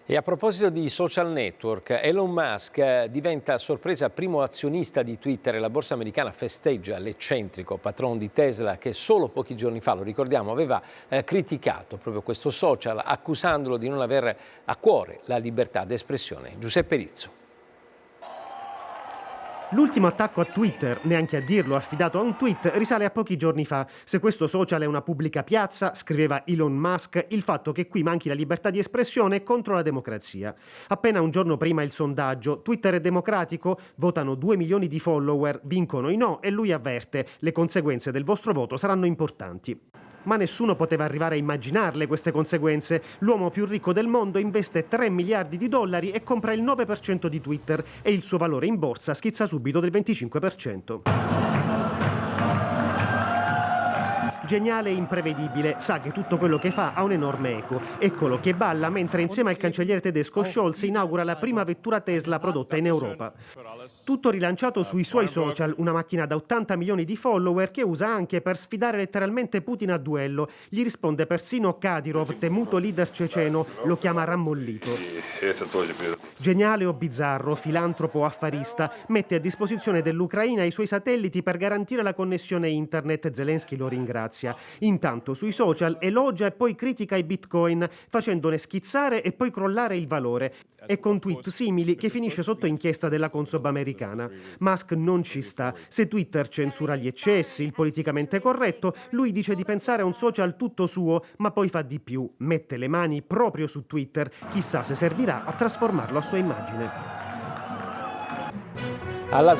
E a proposito di social network, Elon Musk diventa a sorpresa primo azionista di Twitter e la borsa americana festeggia l'eccentrico patron di Tesla che solo pochi giorni fa, lo ricordiamo, aveva criticato proprio questo social accusandolo di non avere a cuore la libertà d'espressione. Giuseppe Rizzo. L'ultimo attacco a Twitter, neanche a dirlo affidato a un tweet, risale a pochi giorni fa. Se questo social è una pubblica piazza, scriveva Elon Musk, il fatto che qui manchi la libertà di espressione è contro la democrazia. Appena un giorno prima il sondaggio, Twitter è democratico? Votano 2 milioni di follower, vincono i no e lui avverte, le conseguenze del vostro voto saranno importanti. Ma nessuno poteva arrivare a immaginarle queste conseguenze. L'uomo più ricco del mondo investe 3 miliardi di dollari e compra il 9% di Twitter e il suo valore in borsa schizza subito del 25%. Geniale e imprevedibile, sa che tutto quello che fa ha un enorme eco. Eccolo che balla mentre insieme al cancelliere tedesco Scholz inaugura la prima vettura Tesla prodotta in Europa. Tutto rilanciato sui suoi social, una macchina da 80 milioni di follower che usa anche per sfidare letteralmente Putin a duello. Gli risponde persino Kadyrov, temuto leader ceceno, lo chiama rammollito. Geniale o bizzarro, filantropo o affarista, mette a disposizione dell'Ucraina i suoi satelliti per garantire la connessione internet. Zelensky lo ringrazia. Intanto sui social elogia e poi critica i bitcoin, facendone schizzare e poi crollare il valore. E con tweet simili che finisce sotto inchiesta della Consob americana. Musk non ci sta. Se Twitter censura gli eccessi, il politicamente corretto, lui dice di pensare a un social tutto suo, ma poi fa di più. Mette le mani proprio su Twitter. Chissà se servirà a trasformarlo a sua immagine. Alla